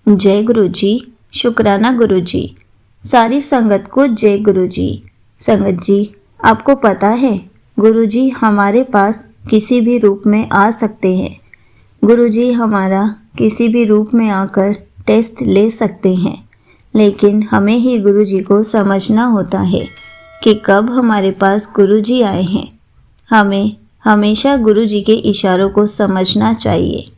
जय गुरु जी। शुक्राना गुरु जी। सारी संगत को जय गुरु जी। संगत जी, आपको पता है गुरु जी हमारे पास किसी भी रूप में आ सकते हैं। गुरु जी हमारा किसी भी रूप में आकर टेस्ट ले सकते हैं, लेकिन हमें ही गुरु जी को समझना होता है कि कब हमारे पास गुरु जी आए हैं। हमें हमेशा गुरु जी के इशारों को समझना चाहिए।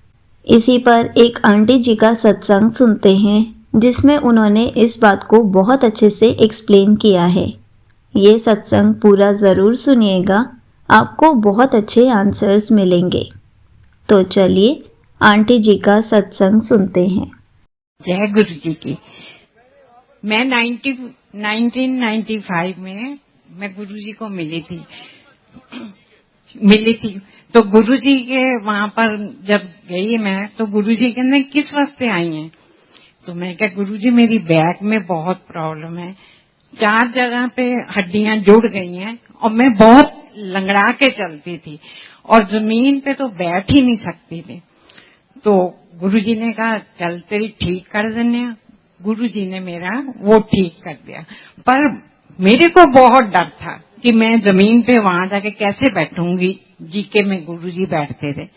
इसी पर एक आंटी जी का सत्संग सुनते हैं, जिसमें उन्होंने इस बात को बहुत अच्छे से एक्सप्लेन किया है। ये सत्संग पूरा ज़रूर सुनिएगा, आपको बहुत अच्छे आंसर्स मिलेंगे। तो चलिए आंटी जी का सत्संग सुनते हैं। जय गुरु जी की। मैं 1995 में मैं गुरु जी को मिली थी। तो गुरु जी के वहां पर जब गई मैं, तो गुरु जी कहने किस वास्ते आई हैं? तो मैं कहा गुरु जी मेरी बैक में बहुत प्रॉब्लम है, 4 जगह पे हड्डियां जुड़ गई हैं और मैं बहुत लंगड़ा के चलती थी और जमीन पे तो बैठ ही नहीं सकती थी। तो गुरु जी ने कहा चल तेरी ठीक कर देने। गुरु जी ने मेरा वो ठीक कर दिया, पर मेरे को बहुत डर था कि मैं जमीन पे वहां जाके कैसे बैठूंगी। जीके में गुरु जी बैठते थे,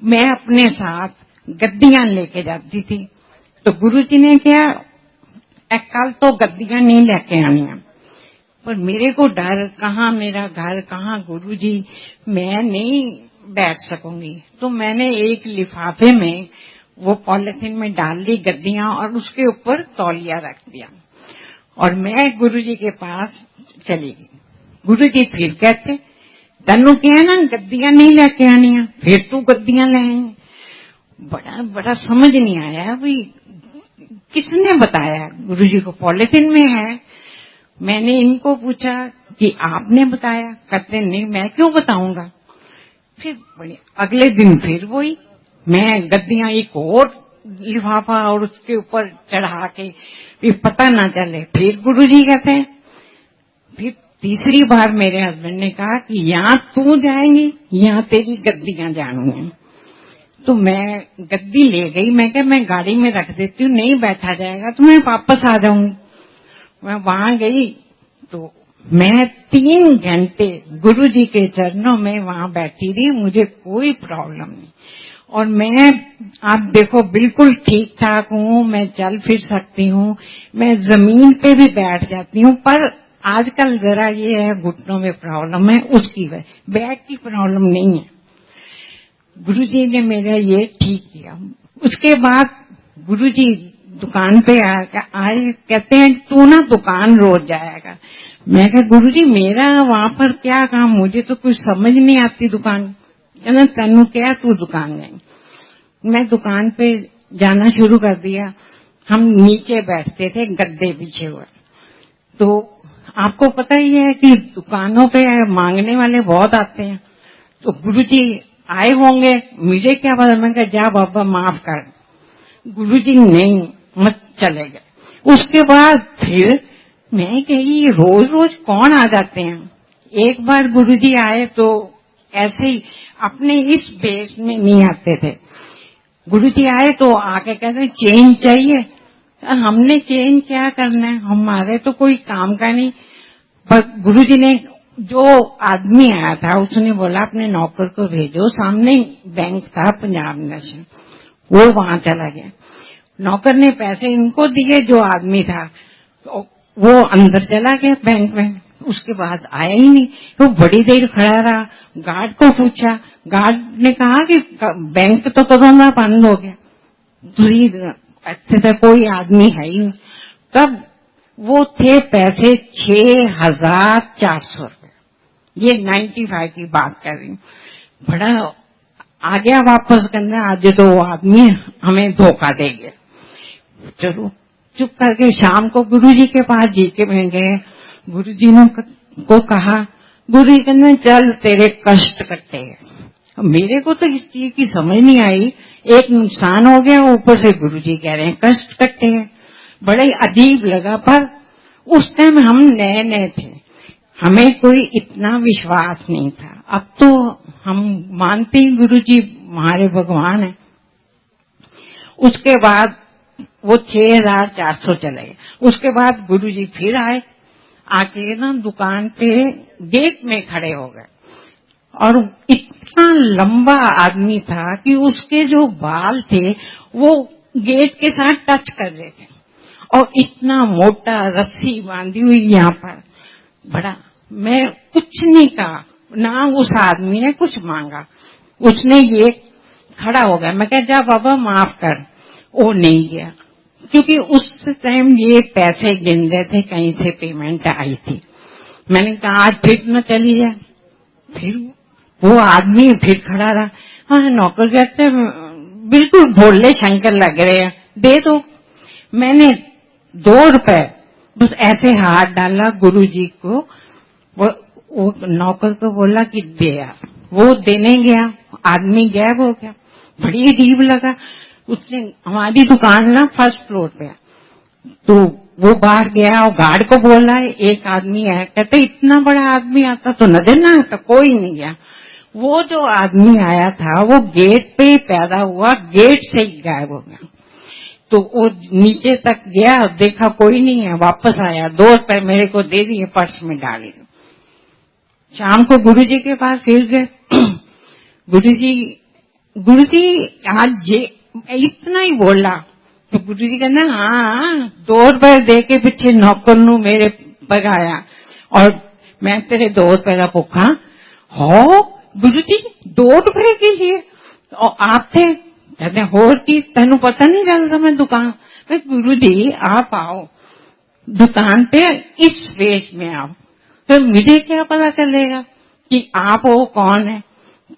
मैं अपने साथ गद्दियां लेके जाती थी। तो गुरु जी ने क्या कल तो गद्दियां नहीं लेके आनी है, पर मेरे को डर, कहाँ मेरा घर, कहाँ गुरु जी, मैं नहीं बैठ सकूंगी। तो मैंने एक लिफाफे में वो पॉलिथीन में डाल ली गद्दियां और उसके ऊपर तौलिया रख दिया और मैं गुरु जी के पास चली गई। गुरु जी फिर कहते तनु क्या ना गद्दियां नहीं लेके आनी है, फिर तू गद्दियां ले आएंगे। बड़ा समझ नहीं आया भाई किसने बताया। गुरु जी को पॉलिथीन में है। मैंने इनको पूछा कि आपने बताया? कहते नहीं, मैं क्यों बताऊंगा। फिर अगले दिन फिर वही, मैं गद्दियां एक और लिफाफा और उसके ऊपर चढ़ा के फिर पता ना चले। फिर गुरुजी कहते हैं, फिर तीसरी बार मेरे हस्बैंड ने कहा कि यहाँ तू जाएंगी, यहाँ तेरी गद्दियां जानी। तो मैं गद्दी ले गई। मैं क्या मैं गाड़ी में रख देती हूँ, नहीं बैठा जाएगा तो मैं वापस आ जाऊंगी। मैं वहां गई तो मैं 3 घंटे गुरुजी के चरणों में वहां बैठी रही, मुझे कोई प्रॉब्लम नहीं। और मैं आप देखो बिल्कुल ठीक ठाक हूँ, मैं चल फिर सकती हूँ, मैं जमीन पे भी बैठ जाती हूँ। पर आजकल जरा ये है घुटनों में प्रॉब्लम है, उसकी वजह, बैक की प्रॉब्लम नहीं है। गुरुजी ने मेरा ये ठीक किया। उसके बाद गुरुजी दुकान पे आए, कहते हैं तू ना दुकान रोज जाएगा। मैं कहा गुरुजी मेरा वहां पर क्या काम, मुझे तो कुछ समझ नहीं आती दुकान। कहना तनु क्या तू दुकान गई। मैं दुकान पे जाना शुरू कर दिया। हम नीचे बैठते थे गद्दे पीछे हुए। तो आपको पता ही है कि दुकानों पे मांगने वाले बहुत आते हैं। तो गुरुजी आए होंगे, मुझे क्या पता। मैं कहा जा बाबा माफ कर। गुरुजी नहीं मत चले गए। उसके बाद फिर मैं कही रोज रोज कौन आ जाते हैं। एक बार गुरुजी आए तो ऐसे ही अपने इस बेस में नहीं आते थे। गुरुजी आए तो आके कहते चेंज चाहिए। हमने चेंज क्या करना है, हमारे तो कोई काम का नहीं। पर गुरुजी ने, जो आदमी आया था उसने बोला अपने नौकर को भेजो, सामने बैंक था पंजाब नेशनल, वो वहां चला गया। नौकर ने पैसे इनको दिए, जो आदमी था तो वो अंदर चला गया बैंक में। उसके बाद आया ही नहीं। वो बड़ी देर खड़ा रहा, गार्ड को पूछा, गार्ड ने कहा कि बैंक तो कोरोना बंद हो गया, अच्छे से कोई आदमी है ही नहीं। तब वो थे पैसे 6,400 रुपये। ये 95 की बात कर रही हूँ। बड़ा आ गया वापस करना, आज तो वो आदमी हमें धोखा दे गया। चलो चुप करके शाम को गुरुजी के पास जी के में गए। गुरुजी ने को कहा, गुरुजी कहने चल तेरे कष्ट कटे। मेरे को तो इस चीज की समझ नहीं आई। एक नुकसान हो गया, ऊपर से गुरुजी कह रहे हैं कष्ट कटे हैं। बड़ा ही अजीब लगा। पर उस टाइम हम नए नए थे, हमें कोई इतना विश्वास नहीं था। अब तो हम मानते हैं गुरुजी हमारे भगवान हैं। उसके बाद वो 6,400 चले गए। उसके बाद गुरुजी फिर आए, आके ना दुकान पे गेट में खड़े हो गए और इतना लंबा आदमी था कि उसके जो बाल थे वो गेट के साथ टच कर रहे थे और इतना मोटा रस्सी बांधी हुई यहाँ पर। बड़ा, मैं कुछ नहीं कहा, ना उस आदमी ने कुछ मांगा, उसने ये खड़ा हो गया। मैं कहा जा बाबा माफ कर, वो नहीं गया क्योंकि उस टाइम ये पैसे गिन रहे थे, कहीं से पेमेंट आई थी। मैंने कहा आज फिर न चली जाए। फिर वो आदमी फिर खड़ा रहा। हाँ, नौकर कहते बिल्कुल भोले शंकर लग रहे हैं, दे दो। मैंने 2 रुपए बस ऐसे हाथ डाला गुरुजी को, वो नौकर को बोला कि दे यार, वो देने गया, आदमी गायब हो गया। बड़ी अजीब लगा। उसने, हमारी दुकान ना फर्स्ट फ्लोर पे है, तो वो बाहर गया और गार्ड को बोला एक आदमी है, कहते इतना बड़ा आदमी आता तो नजर ना आता, कोई नहीं गया। वो जो आदमी आया था वो गेट पे ही पैदा हुआ, गेट से ही गायब हो गया। तो वो नीचे तक गया, देखा कोई नहीं है, वापस आया, 2 रुपए मेरे को दे दिए, पर्स में डाले। शाम को गुरुजी के पास फिर गए। गुरुजी आज ये इतना ही बोला तो गुरुजी कहना हाँ 2 रुपए दे के पीछे नौकर नू मेरे पगाया और मैं तेरे 2 रुपए का भुखा हो। गुरुजी 2 रुपए के लिए और आप थे, कहते होर की तेनू पता नहीं चलता मैं दुकान। गुरुजी आप आओ दुकान पे, इस वेश में आओ, तो मुझे क्या पता चलेगा कि आप वो कौन है।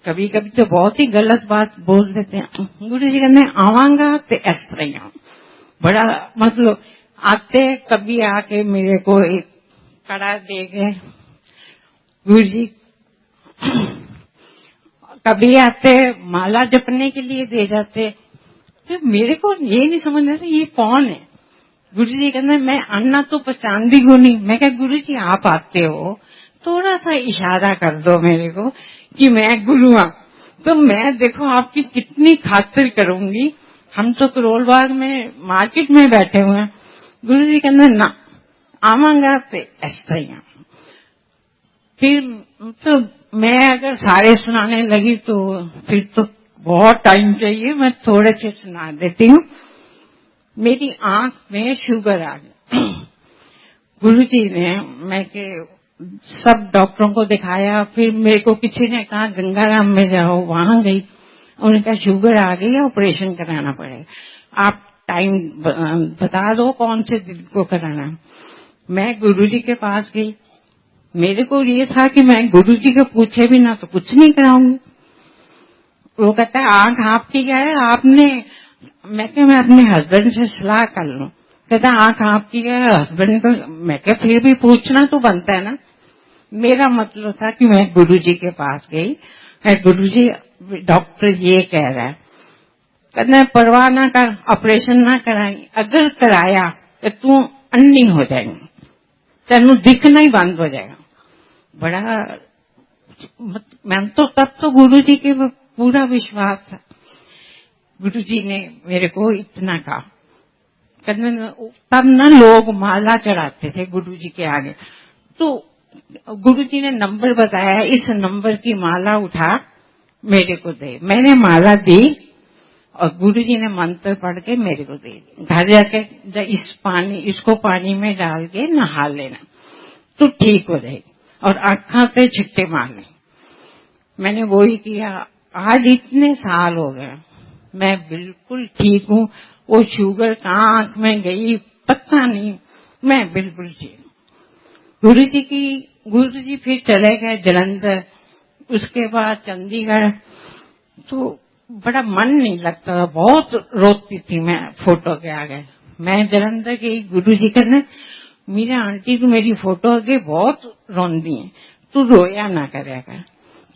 कभी कभी तो बहुत ही गलत बात बोल देते हैं। गुरुजी कहते आवांगा तो इस तरह ही आऊं। बड़ा मतलब आते, कभी आके मेरे को एक कड़ा दे गए गुरुजी, कभी आते माला जपने के लिए दे जाते। तो मेरे को ये नहीं समझ आता ये कौन है। गुरुजी कहते मैं अन्ना तो पहचान भी को नहीं। मैं कहा गुरुजी आप आते हो, थोड़ा सा इशारा कर दो मेरे को कि मैं गुरु हूं, तो मैं देखो आपकी कितनी खातिर करूंगी। हम तो करोल बाग में मार्केट में बैठे हुए हैं। गुरुजी कहते ना आवांगा तो इस तरह। फिर तो मैं अगर सारे सुनाने लगी तो फिर तो बहुत टाइम चाहिए, मैं थोड़े से सुना देती हूँ। मेरी आंख में शुगर आ गई। गुरुजी ने, मैं के सब डॉक्टरों को दिखाया, फिर मेरे को किसी ने कहा गंगाराम में जाओ, वहां गई, उन्होंने कहा शुगर आ गई है, ऑपरेशन कराना पड़ेगा, आप टाइम बता दो कौन से दिन को कराना। मैं गुरुजी के पास गई, मेरे को ये था कि मैं गुरुजी को पूछे भी ना तो कुछ नहीं कराऊंगी। वो कहता है आंख आपकी क्या है आपने, मैं क्या मैं अपने हस्बैंड से सलाह कर लूं। कहता आंख आपकी क्या है हस्बैंड को, मैं क्या फिर भी पूछना तो बनता है ना। मेरा मतलब था कि मैं गुरुजी के पास गई, गुरुजी डॉक्टर ये कह रहा है, कहते परवाह ना कर, ऑपरेशन ना कराई, अगर कराया तो तू अन्नी हो जाएगी, तेनू दिखना ही बंद हो जाएगा। बड़ा, मैं तो तब तो गुरुजी के पूरा विश्वास था। गुरुजी ने मेरे को इतना कहा, तब ना लोग माला चढ़ाते थे गुरुजी के आगे, तो गुरुजी ने नंबर बताया, इस नंबर की माला उठा मेरे को दे। मैंने माला दी और गुरुजी ने मंत्र पढ़ के मेरे को दे दी। घर जाके इसको पानी में डाल के नहा लेना तो ठीक हो जाएगी और आँखों पे छिट्टे मारने। मैंने वही किया। आज इतने साल हो गए, मैं बिल्कुल ठीक हूँ। वो शुगर कहाँ आंख में गई पता नहीं, मैं बिल्कुल ठीक हूँ। गुरुजी फिर चले गए जलंधर, उसके बाद चंडीगढ़, तो बड़ा मन नहीं लगता था, बहुत रोती थी मैं फोटो के आगे। मैं जलंधर गई, गुरुजी कहने मेरी आंटी तू मेरी फोटो आगे बहुत रोंदी है, तू रोया ना करे कर,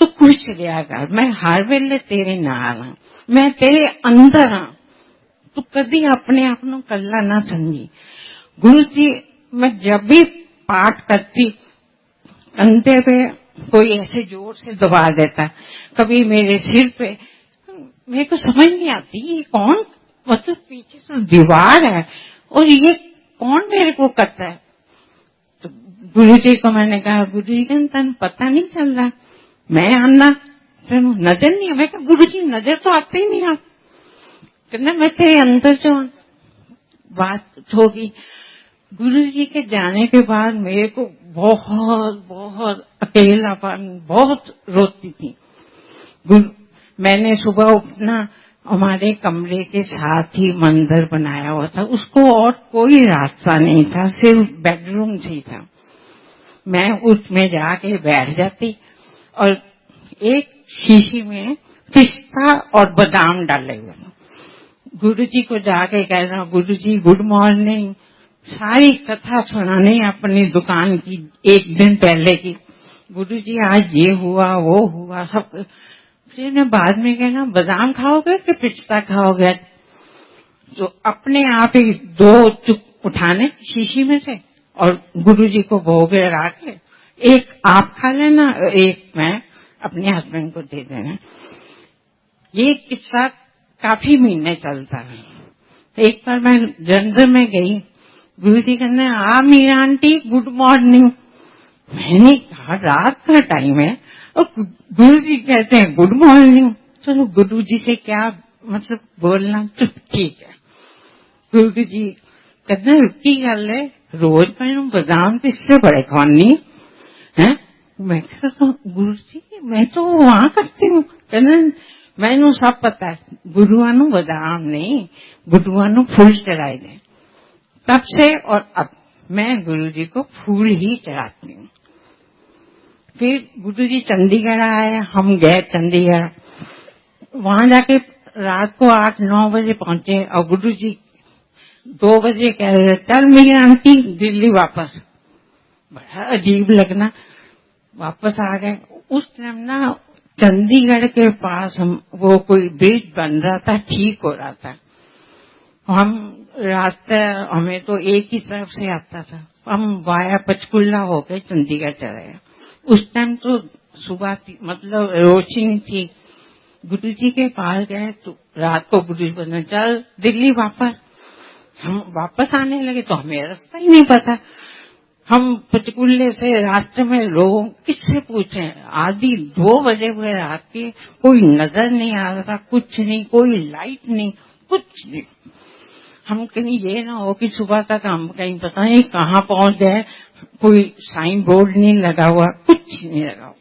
तू खुश रहा कर, मैं हर वेले तेरे नाल हां, मैं तेरे अंदर हां, तू कभी अपने आप को कल्ला ना समझी। गुरुजी, मैं जब भी पाठ करती कंधे पे कोई ऐसे जोर से दबा देता, कभी मेरे सिर पे, मेरे को समझ नहीं आती ये कौन मतलब पीछे से दीवार है और ये कौन मेरे को करता है। तो गुरु जी को मैंने कहा, गुरु जी का तन पता नहीं चल रहा, मैं आना नजर नहीं। मैं कहा गुरु जी नजर तो आते ही नहीं आप, कहना मैं तेरे अंदर जो बात होगी। गुरु जी के जाने के बाद मेरे को बहुत बहुत अकेलापन, बहुत रोती थी। मैंने सुबह उठना, हमारे कमरे के साथ ही मंदिर बनाया हुआ था, उसको और कोई रास्ता नहीं था, सिर्फ बेडरूम ही था। मैं उसमें जाके बैठ जाती और एक शीशी में पिस्ता और बादाम डाले हुए, गुरु जी को जाके कहना, गुरु जी गुड मॉर्निंग, सारी कथा सुनानी अपनी दुकान की एक दिन पहले की, गुरु जी आज ये हुआ वो हुआ सब। फिर मैं बाद में कहना, बादाम खाओगे कि पिस्ता खाओगे? तो अपने आप ही 2 चुप उठाने शीशी में से और गुरु जी को भोग लगा के, एक आप खा लेना, एक मैं अपने हस्बैंड को दे देना। ये किस्सा काफी महीने चलता है। एक बार मैं जलंधर में गई, गुरु जी कहने, मीरा आंटी गुड मॉर्निंग। मैंने कहा रात का टाइम है और गुरु जी कहते हैं गुड मॉर्निंग। चलो गुरु जी से क्या मतलब बोलना, चुप ठीक है। गुरु जी कहते की गल है, रोज मैं बादाम किससे बड़े खानी है। मैं कहता गुरु जी मैं तो वहां करती हूँ। कहना मैनू सब पता है, गुरुआ नू बादाम नहीं, गुरुआ नू फूल चढ़ाए दे। तब से और अब मैं गुरु जी को फूल ही चढ़ाती हूँ। फिर गुरु जी चंडीगढ़ आए, हम गए चंडीगढ़, वहां जाके रात को 8-9 बजे पहुंचे और गुरु जी 2 बजे कह रहे, चल मेरी आंटी दिल्ली वापस। बड़ा अजीब लगना, वापस आ गए। उस टाइम ना चंडीगढ़ के पास हम वो कोई ब्रिज बन रहा था, ठीक हो रहा था। हम रास्ता हमें तो एक ही तरफ से आता था, हम वाया पंचकुला होके चंडीगढ़ चले गए। उस टाइम तो सुबह थी, मतलब रोशनी थी। गुरु जी के पास गए तो रात को गुरु जी बोले, चल दिल्ली वापस। हम वापस आने लगे तो हमें रास्ता ही नहीं पता। हम पंचकुले से रास्ते में लोगों किससे पूछे, आधी 2 बजे हुए रात के, कोई नजर नहीं आ रहा था, कुछ नहीं, कोई लाइट नहीं, कुछ नहीं। हम कहीं ये ना हो कि सुबह तक हम कहीं पता नहीं कहाँ पहुंच गए, कोई साइन बोर्ड नहीं लगा हुआ, कुछ नहीं लगा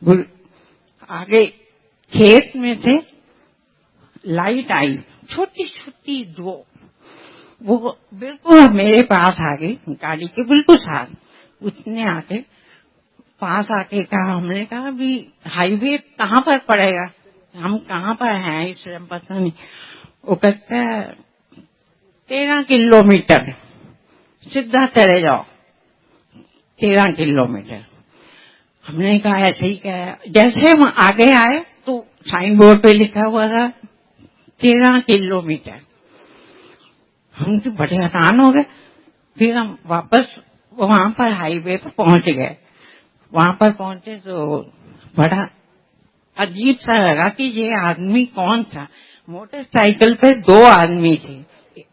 हुआ। आगे खेत में से लाइट आई, छोटी छोटी 2, वो बिल्कुल मेरे पास आ गई, गाड़ी के बिल्कुल साथ। उसने आके पास आके कहा, हमने कहा अभी हाईवे कहाँ पर पड़ेगा, हम कहाँ पर हैं इस टाइम पता नहीं। वो कहता है 13 किलोमीटर सीधा चले जाओ, 13 किलोमीटर। हमने कहा ऐसे ही कहा, जैसे हम आगे आए तो साइन बोर्ड पे लिखा हुआ था 13 किलोमीटर। हम तो बड़े हैरान हो गए। फिर हम वापस वहां पर हाईवे पर पहुंच गए। वहां पर पहुंचे तो बड़ा अजीब सा लगा कि ये आदमी कौन था। मोटरसाइकिल पे 2 आदमी थे,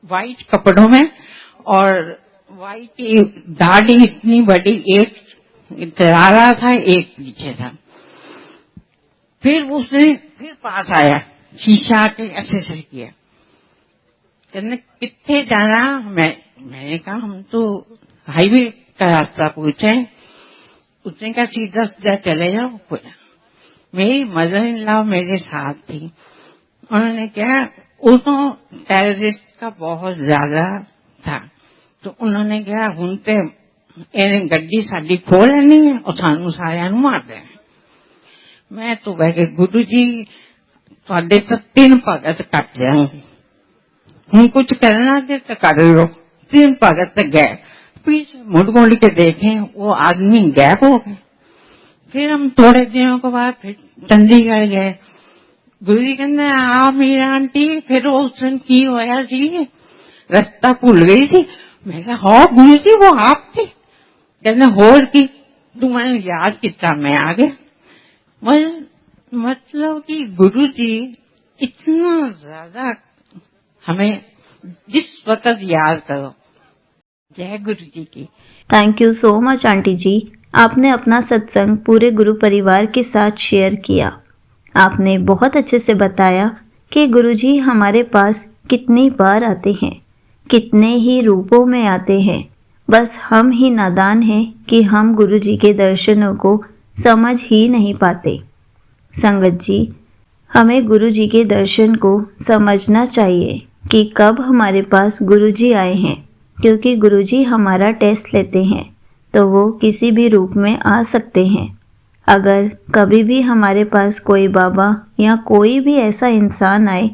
वाइट कपड़ों में, और वाइट दाढ़ी इतनी बड़ी, एक चला रहा था एक पीछे था। फिर उसने फिर पास आया, शीशा के ऐसे किया, कहने कितने जाना। मैंने कहा हम तो हाईवे का रास्ता पूछे। उसने कहा सीधा सीधा चले जाओ। बोला मेरी मदर इन लॉ मेरे साथ थी, उन्होंने क्या, उनको टेररिस्ट का बहुत ज्यादा था, तो उन्होंने क्या हूं ते गड्डी साडी खो लेनी है और सानू सारियां नू मार देना। मैं तो कह के गुरु जी तुहाडे तो 3 भगत कट जाएंगे, हूं कुछ करना दे तो कर लो। 3 भगत गए, पीछे मुड़ के देखे वो आदमी गायब हो गए। फिर हम थोड़े दिनों के बाद फिर चंडीगढ़ गए। गुरु जी कहते आ मीरा आंटी फिर उस दिन की होया सी, रास्ता भूल गई थी। मैं कहा हाँ गुरु जी वो आप थे। कहते होर की तू मैंने याद किया, मैं आ गया। मतलब कि गुरु जी इतना ज्यादा हमें जिस वक्त याद करो। जय गुरु जी की। Thank you so much aunty जी, आपने अपना सत्संग पूरे गुरु परिवार के साथ शेयर किया। आपने बहुत अच्छे से बताया कि गुरुजी हमारे पास कितनी बार आते हैं, कितने ही रूपों में आते हैं। बस हम ही नादान हैं कि हम गुरुजी के दर्शनों को समझ ही नहीं पाते। संगत जी, हमें गुरुजी के दर्शन को समझना चाहिए कि कब हमारे पास गुरुजी आए हैं, क्योंकि गुरुजी हमारा टेस्ट लेते हैं तो वो किसी भी रूप में आ सकते हैं। अगर कभी भी हमारे पास कोई बाबा या कोई भी ऐसा इंसान आए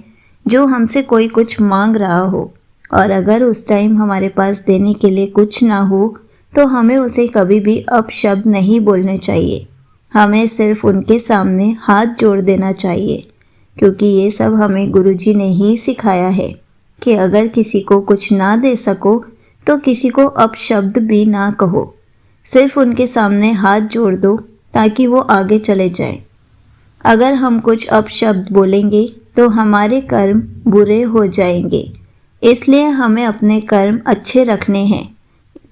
जो हमसे कोई कुछ मांग रहा हो, और अगर उस टाइम हमारे पास देने के लिए कुछ ना हो, तो हमें उसे कभी भी अपशब्द नहीं बोलने चाहिए। हमें सिर्फ उनके सामने हाथ जोड़ देना चाहिए, क्योंकि ये सब हमें गुरुजी ने ही सिखाया है कि अगर किसी को कुछ ना दे सको तो किसी को अपशब्द भी ना कहो, सिर्फ उनके सामने हाथ जोड़ दो ताकि वो आगे चले जाए। अगर हम कुछ अपशब्द बोलेंगे तो हमारे कर्म बुरे हो जाएंगे, इसलिए हमें अपने कर्म अच्छे रखने हैं,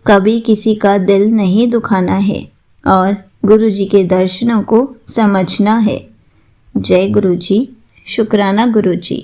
कभी किसी का दिल नहीं दुखाना है और गुरुजी के दर्शनों को समझना है। जय गुरुजी। शुक्राना गुरुजी।